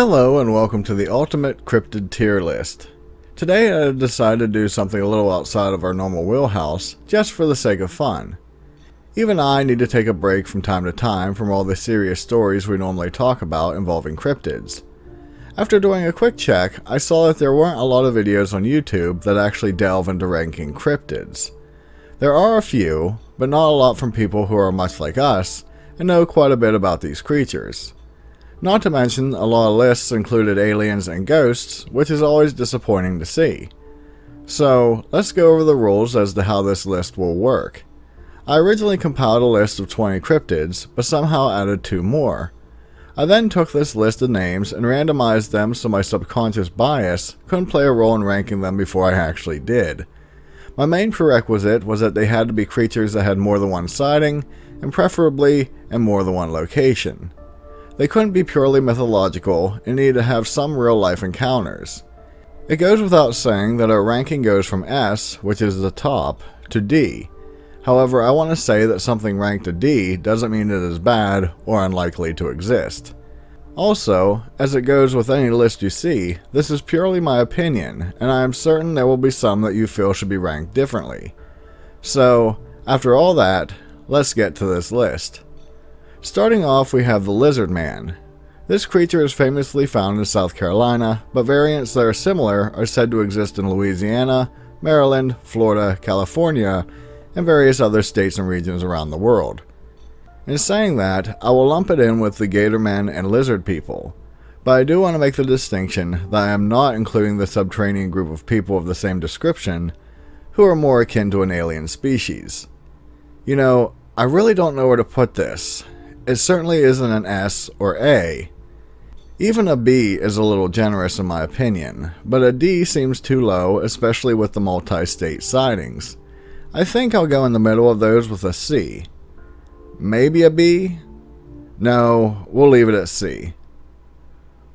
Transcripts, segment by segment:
Hello and welcome to the ultimate cryptid tier list. Today I decided to do something a little outside of our normal wheelhouse, just for the sake of fun. Even I need to take a break from time to time from all the serious stories we normally talk about involving cryptids. After doing a quick check, I saw that there weren't a lot of videos on YouTube that actually delve into ranking cryptids. There are a few, but not a lot from people who are much like us and know quite a bit about these creatures. Not to mention, a lot of lists included aliens and ghosts, which is always disappointing to see. So, let's go over the rules as to how this list will work. I originally compiled a list of 20 cryptids, but somehow added 2 more. I then took this list of names and randomized them so my subconscious bias couldn't play a role in ranking them before I actually did. My main prerequisite was that they had to be creatures that had more than one sighting, and preferably in more than one location. They couldn't be purely mythological and needed to have some real-life encounters. It goes without saying that our ranking goes from S, which is the top, to D. However, I want to say that something ranked a D doesn't mean it is bad or unlikely to exist. Also, as it goes with any list you see, this is purely my opinion, and I am certain there will be some that you feel should be ranked differently. So, after all that, let's get to this list. Starting off, we have the Lizard Man. This creature is famously found in South Carolina, but variants that are similar are said to exist in Louisiana, Maryland, Florida, California, and various other states and regions around the world. In saying that, I will lump it in with the Gator Men and Lizard People, but I do want to make the distinction that I am not including the subterranean group of people of the same description, who are more akin to an alien species. You know, I really don't know where to put this. It certainly isn't an S or A. Even a B is a little generous in my opinion, but a D seems too low, especially with the multi-state sightings. I think I'll go in the middle of those with a C. Maybe a B? No, we'll leave it at C.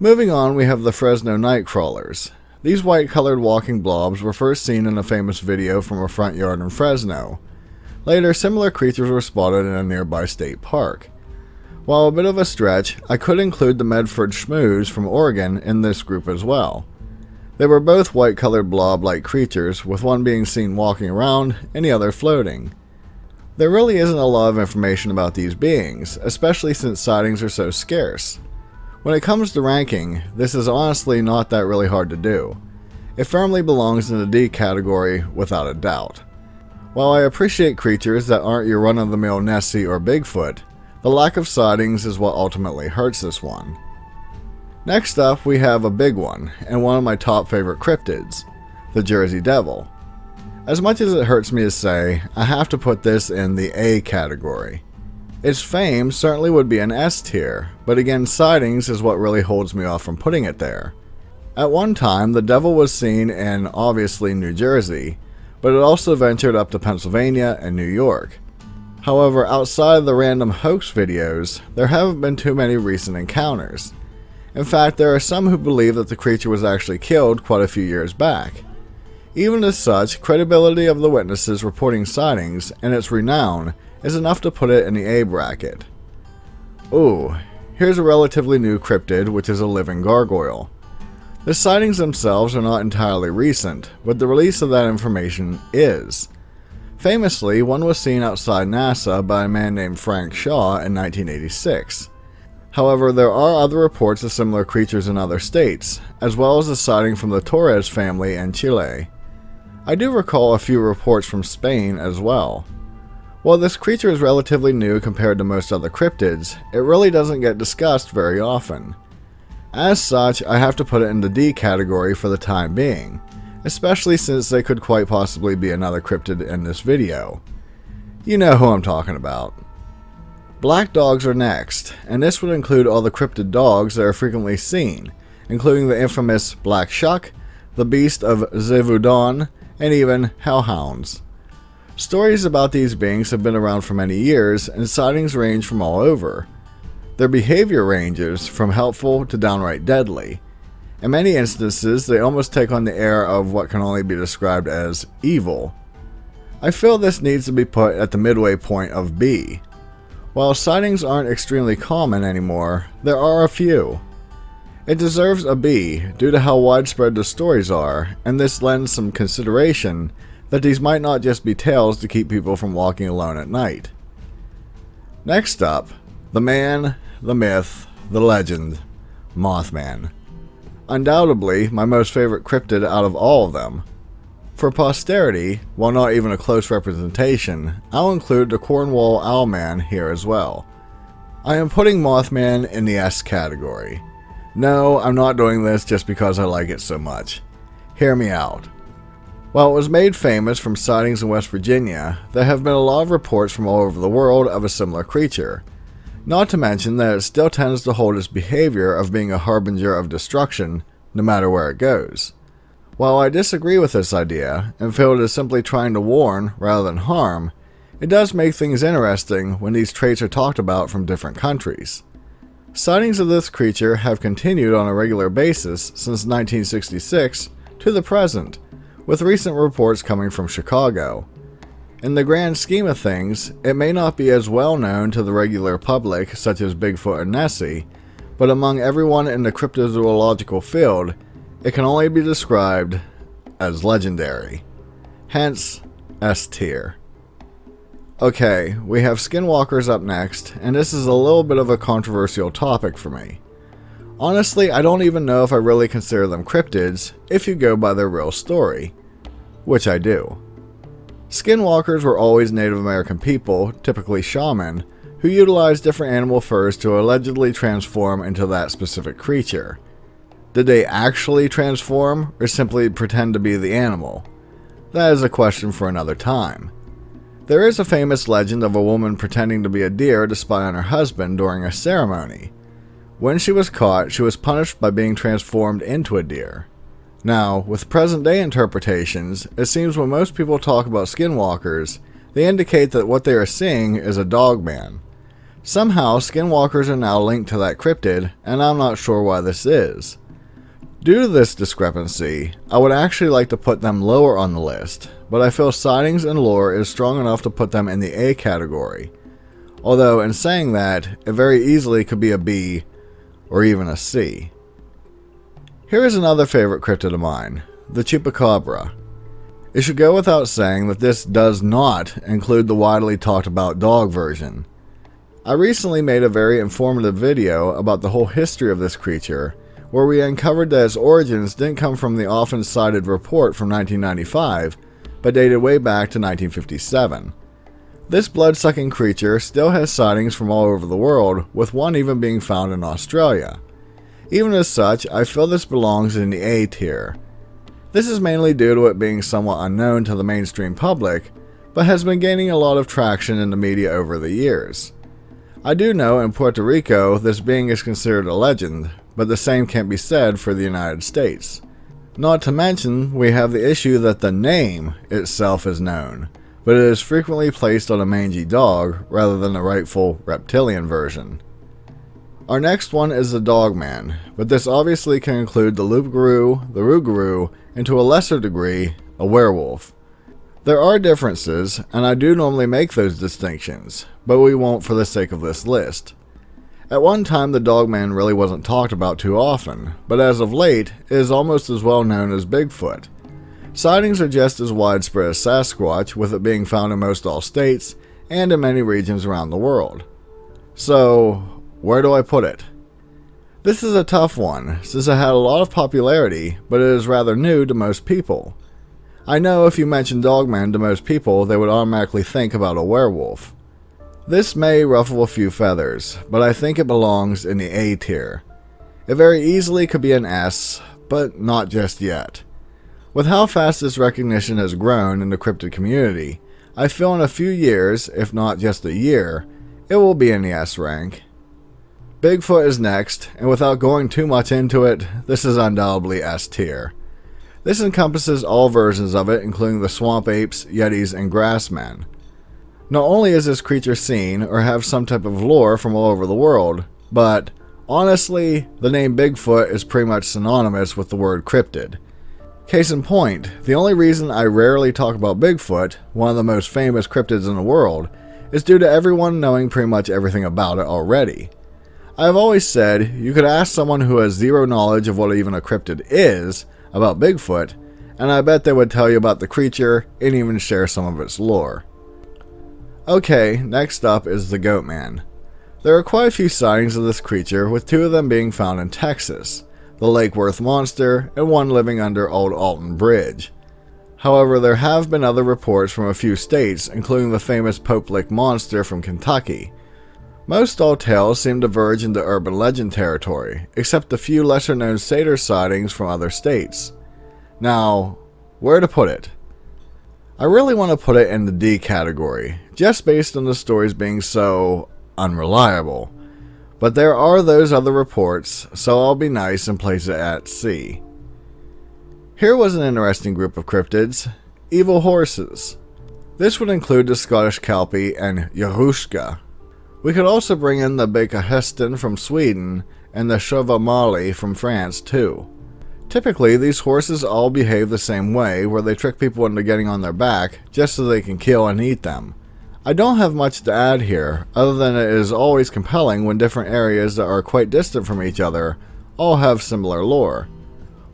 Moving on, we have the Fresno Nightcrawlers. These white-colored walking blobs were first seen in a famous video from a front yard in Fresno. Later, similar creatures were spotted in a nearby state park. While a bit of a stretch, I could include the Medford Schmooze from Oregon in this group as well. They were both white-colored blob-like creatures, with one being seen walking around and the other floating. There really isn't a lot of information about these beings, especially since sightings are so scarce. When it comes to ranking, this is honestly not that really hard to do. It firmly belongs in the D category without a doubt. While I appreciate creatures that aren't your run-of-the-mill Nessie or Bigfoot, the lack of sightings is what ultimately hurts this one. Next up, we have a big one, and one of my top favorite cryptids, the Jersey Devil. As much as it hurts me to say, I have to put this in the A category. Its fame certainly would be an S tier, but again, sightings is what really holds me off from putting it there. At one time, the devil was seen in, obviously, New Jersey, but it also ventured up to Pennsylvania and New York. However, outside of the random hoax videos, there haven't been too many recent encounters. In fact, there are some who believe that the creature was actually killed quite a few years back. Even as such, credibility of the witnesses reporting sightings and its renown is enough to put it in the A bracket. Ooh, here's a relatively new cryptid, which is a living gargoyle. The sightings themselves are not entirely recent, but the release of that information is. Famously, one was seen outside NASA by a man named Frank Shaw in 1986. However, there are other reports of similar creatures in other states, as well as a sighting from the Torres family in Chile. I do recall a few reports from Spain as well. While this creature is relatively new compared to most other cryptids, it really doesn't get discussed very often. As such, I have to put it in the D category for the time being, especially since they could quite possibly be another cryptid in this video. You know who I'm talking about. Black dogs are next, and this would include all the cryptid dogs that are frequently seen, including the infamous Black Shuck, the Beast of Zevudon, and even hellhounds. Stories about these beings have been around for many years, and sightings range from all over. Their behavior ranges from helpful to downright deadly. In many instances, they almost take on the air of what can only be described as evil. I feel this needs to be put at the midway point of B. While sightings aren't extremely common anymore, there are a few. It deserves a B due to how widespread the stories are, and this lends some consideration that these might not just be tales to keep people from walking alone at night. Next up, the man, the myth, the legend, Mothman. Undoubtedly my most favorite cryptid out of all of them. For posterity, while not even a close representation, I'll include the Cornwall Owlman here as well. I am putting Mothman in the S category. No, I'm not doing this just because I like it so much. Hear me out. While it was made famous from sightings in West Virginia, there have been a lot of reports from all over the world of a similar creature. Not to mention that it still tends to hold its behavior of being a harbinger of destruction, no matter where it goes. While I disagree with this idea, and feel it is simply trying to warn rather than harm, it does make things interesting when these traits are talked about from different countries. Sightings of this creature have continued on a regular basis since 1966 to the present, with recent reports coming from Chicago. In the grand scheme of things, it may not be as well known to the regular public such as Bigfoot and Nessie, but among everyone in the cryptozoological field, it can only be described as legendary. Hence, S tier. Okay, we have Skinwalkers up next, and this is a little bit of a controversial topic for me. Honestly, I don't even know if I really consider them cryptids if you go by their real story, which I do. Skinwalkers were always Native American people, typically shaman, who utilized different animal furs to allegedly transform into that specific creature. Did they actually transform, or simply pretend to be the animal? That is a question for another time. There is a famous legend of a woman pretending to be a deer to spy on her husband during a ceremony. When she was caught, she was punished by being transformed into a deer. Now, with present-day interpretations, it seems when most people talk about skinwalkers, they indicate that what they are seeing is a dogman. Somehow, skinwalkers are now linked to that cryptid, and I'm not sure why this is. Due to this discrepancy, I would actually like to put them lower on the list, but I feel sightings and lore is strong enough to put them in the A category. Although, in saying that, it very easily could be a B, or even a C. Here is another favorite cryptid of mine, the chupacabra. It should go without saying that this does not include the widely talked about dog version. I recently made a very informative video about the whole history of this creature, where we uncovered that its origins didn't come from the often cited report from 1995, but dated way back to 1957. This blood-sucking creature still has sightings from all over the world, with one even being found in Australia. Even as such, I feel this belongs in the A tier. This is mainly due to it being somewhat unknown to the mainstream public, but has been gaining a lot of traction in the media over the years. I do know in Puerto Rico this being is considered a legend, but the same can't be said for the United States. Not to mention, we have the issue that the name itself is known, but it is frequently placed on a mangy dog rather than the rightful reptilian version. Our next one is the Dogman, but this obviously can include the loup-garou, the rougarou, and to a lesser degree, a werewolf. There are differences, and I do normally make those distinctions, but we won't for the sake of this list. At one time the Dogman really wasn't talked about too often, but as of late, it is almost as well known as Bigfoot. Sightings are just as widespread as Sasquatch, with it being found in most all states, and in many regions around the world. So, where do I put it? This is a tough one, since it had a lot of popularity, but it is rather new to most people. I know if you mention Dogman to most people, they would automatically think about a werewolf. This may ruffle a few feathers, but I think it belongs in the A tier. It very easily could be an S, but not just yet. With how fast this recognition has grown in the cryptid community, I feel in a few years, if not just a year, it will be in the S rank. Bigfoot is next, and without going too much into it, this is undoubtedly S tier. This encompasses all versions of it, including the swamp apes, yetis, and grassmen. Not only is this creature seen or have some type of lore from all over the world, but honestly, the name Bigfoot is pretty much synonymous with the word cryptid. Case in point, the only reason I rarely talk about Bigfoot, one of the most famous cryptids in the world, is due to everyone knowing pretty much everything about it already. I have always said you could ask someone who has zero knowledge of what even a cryptid is about Bigfoot, and I bet they would tell you about the creature and even share some of its lore. Okay, next up is the Goatman. There are quite a few sightings of this creature, with 2 of them being found in Texas, the Lake Worth Monster and one living under Old Alton Bridge. However, there have been other reports from a few states, including the famous Pope Lick Monster from Kentucky. Most all tales seem to verge into urban legend territory, except a few lesser known satyr sightings from other states. Now, where to put it? I really want to put it in the D category, just based on the stories being so unreliable. But there are those other reports, so I'll be nice and place it at C. Here was an interesting group of cryptids, evil horses. This would include the Scottish Kelpie and Yahushka. We could also bring in the Beka from Sweden and the Chevamali from France too. Typically, these horses all behave the same way, where they trick people into getting on their back just so they can kill and eat them. I don't have much to add here, other than it is always compelling when different areas that are quite distant from each other all have similar lore.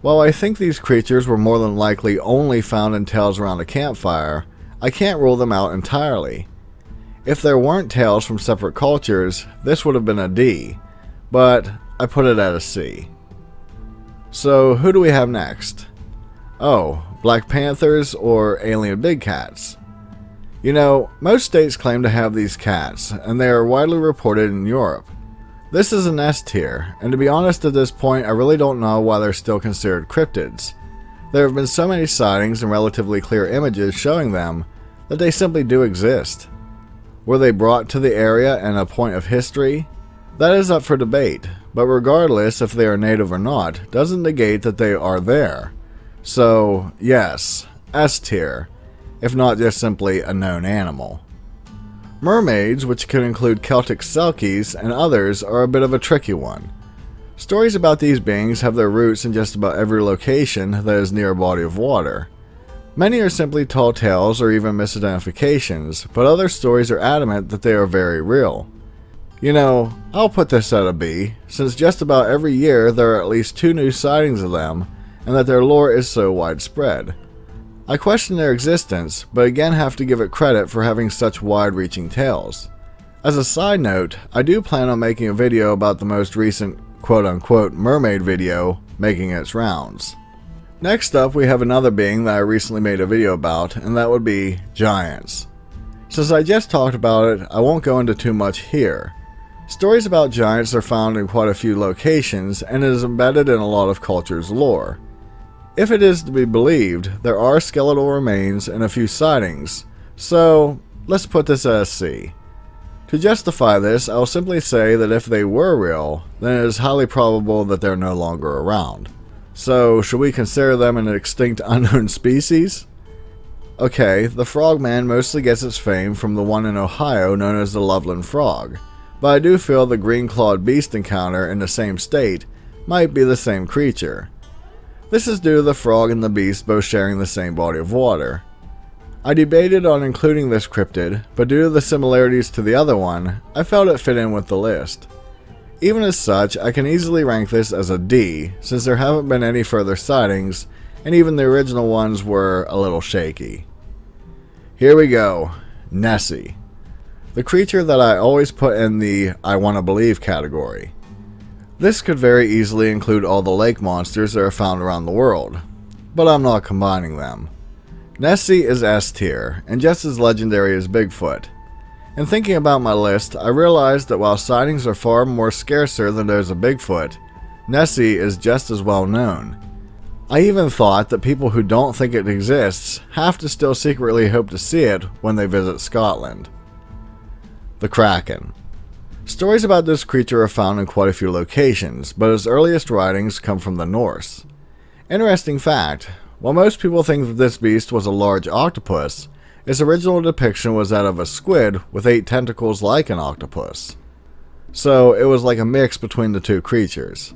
While I think these creatures were more than likely only found in tales around a campfire, I can't rule them out entirely. If there weren't tales from separate cultures, this would have been a D, but I put it at a C. So who do we have next? Oh, Black Panthers or alien big cats? You know, most states claim to have these cats, and they are widely reported in Europe. This is an S tier, and to be honest at this point, I really don't know why they're still considered cryptids. There have been so many sightings and relatively clear images showing them that they simply do exist. Were they brought to the area in a point of history? That is up for debate, but regardless if they are native or not, doesn't negate that they are there. So, yes, S tier, if not just simply a known animal. Mermaids, which could include Celtic Selkies and others, are a bit of a tricky one. Stories about these beings have their roots in just about every location that is near a body of water. Many are simply tall tales or even misidentifications, but other stories are adamant that they are very real. You know, I'll put this at a B, since just about every year there are at least 2 new sightings of them, and that their lore is so widespread. I question their existence, but again have to give it credit for having such wide-reaching tales. As a side note, I do plan on making a video about the most recent quote-unquote mermaid video making its rounds. Next up, we have another being that I recently made a video about, and that would be giants. Since I just talked about it, I won't go into too much here. Stories about giants are found in quite a few locations, and it is embedded in a lot of cultures' lore. If it is to be believed, there are skeletal remains and a few sightings, so let's put this as C. To justify this, I'll simply say that if they were real, then it is highly probable that they're no longer around. So, should we consider them an extinct unknown species? Okay, the frogman mostly gets its fame from the one in Ohio known as the Loveland Frog, but I do feel the green-clawed beast encounter in the same state might be the same creature. This is due to the frog and the beast both sharing the same body of water. I debated on including this cryptid, but due to the similarities to the other one, I felt it fit in with the list. Even as such, I can easily rank this as a D, since there haven't been any further sightings, and even the original ones were a little shaky. Here we go, Nessie. The creature that I always put in the I wanna believe category. This could very easily include all the lake monsters that are found around the world, but I'm not combining them. Nessie is S tier, and just as legendary as Bigfoot. In thinking about my list, I realized that while sightings are far more scarcer than those of Bigfoot, Nessie is just as well known. I even thought that people who don't think it exists have to still secretly hope to see it when they visit Scotland. The Kraken. Stories about this creature are found in quite a few locations, but its earliest writings come from the Norse. Interesting fact, while most people think that this beast was a large octopus, its original depiction was that of a squid with 8 tentacles like an octopus. So it was like a mix between the two creatures.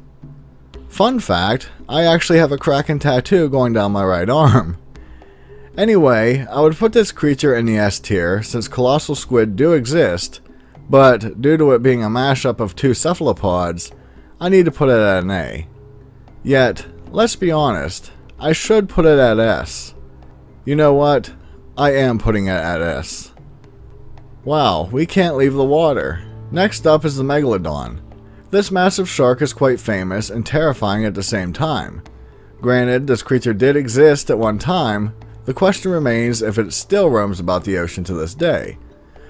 Fun fact, I actually have a kraken tattoo going down my right arm. Anyway, I would put this creature in the S tier since colossal squid do exist, but due to it being a mashup of two cephalopods, I need to put it at an A. Yet, let's be honest, I should put it at S. You know what? I am putting it at S. Wow, we can't leave the water. Next up is the Megalodon. This massive shark is quite famous and terrifying at the same time. Granted, this creature did exist at one time, the question remains if it still roams about the ocean to this day.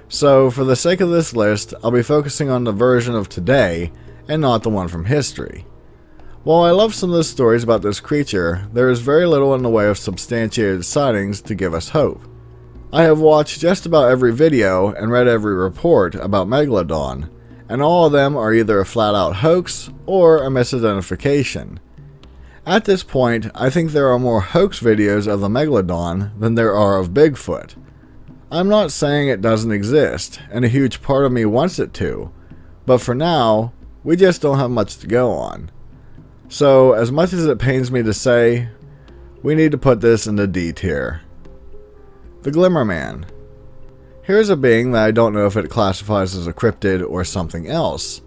So, for the sake of this list, I'll be focusing on the version of today and not the one from history. While I love some of the stories about this creature, there is very little in the way of substantiated sightings to give us hope. I have watched just about every video and read every report about Megalodon, and all of them are either a flat-out hoax or a misidentification. At this point, I think there are more hoax videos of the Megalodon than there are of Bigfoot. I'm not saying it doesn't exist, and a huge part of me wants it to, but for now, we just don't have much to go on. So, as much as it pains me to say, we need to put this in the D tier. The Glimmerman. Here's a being that I don't know if it classifies as a cryptid or something else.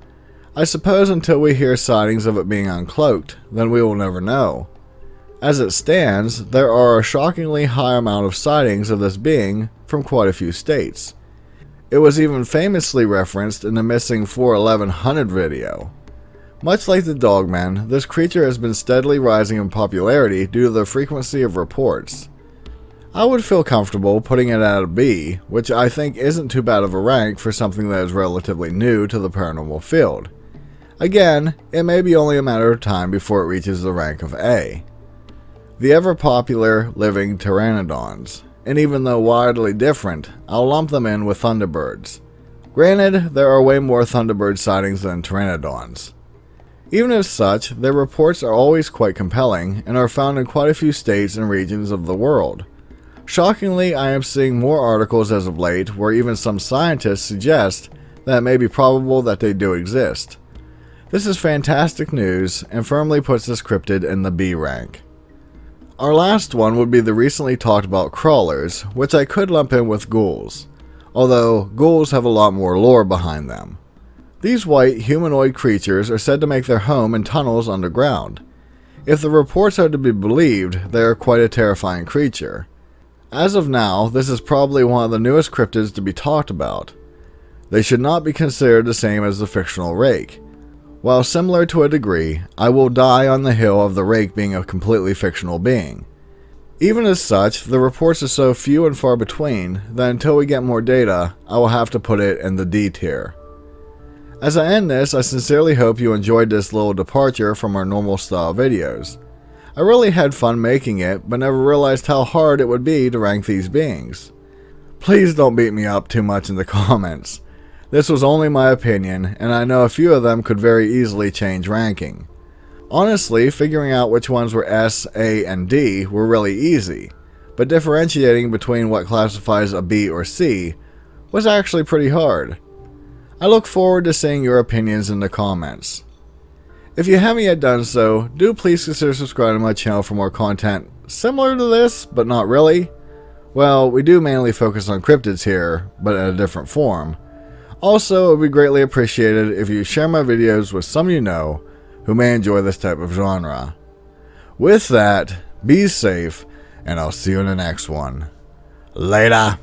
I suppose until we hear sightings of it being uncloaked, then we will never know. As it stands, there are a shockingly high amount of sightings of this being from quite a few states. It was even famously referenced in the missing 41100 video. Much like the Dogman, this creature has been steadily rising in popularity due to the frequency of reports. I would feel comfortable putting it at a B, which I think isn't too bad of a rank for something that is relatively new to the paranormal field. Again, it may be only a matter of time before it reaches the rank of A. The ever-popular living pteranodons, and even though widely different, I'll lump them in with Thunderbirds. Granted, there are way more Thunderbird sightings than pteranodons. Even as such, their reports are always quite compelling and are found in quite a few states and regions of the world. Shockingly, I am seeing more articles as of late where even some scientists suggest that it may be probable that they do exist. This is fantastic news and firmly puts this cryptid in the B rank. Our last one would be the recently talked about crawlers, which I could lump in with ghouls, although ghouls have a lot more lore behind them. These white humanoid creatures are said to make their home in tunnels underground. If the reports are to be believed, they are quite a terrifying creature. As of now, this is probably one of the newest cryptids to be talked about. They should not be considered the same as the fictional rake. While similar to a degree, I will die on the hill of the rake being a completely fictional being. Even as such, the reports are so few and far between that until we get more data, I will have to put it in the D tier. As I end this, I sincerely hope you enjoyed this little departure from our normal style videos. I really had fun making it, but never realized how hard it would be to rank these beings. Please don't beat me up too much in the comments. This was only my opinion, and I know a few of them could very easily change ranking. Honestly, figuring out which ones were S, A, and D were really easy, but differentiating between what classifies a B or C was actually pretty hard. I look forward to seeing your opinions in the comments. If you haven't yet done so, do please consider subscribing to my channel for more content similar to this, but not really. Well, we do mainly focus on cryptids here, but in a different form. Also, it would be greatly appreciated if you share my videos with some you know who may enjoy this type of genre. With that, be safe, and I'll see you in the next one. Later!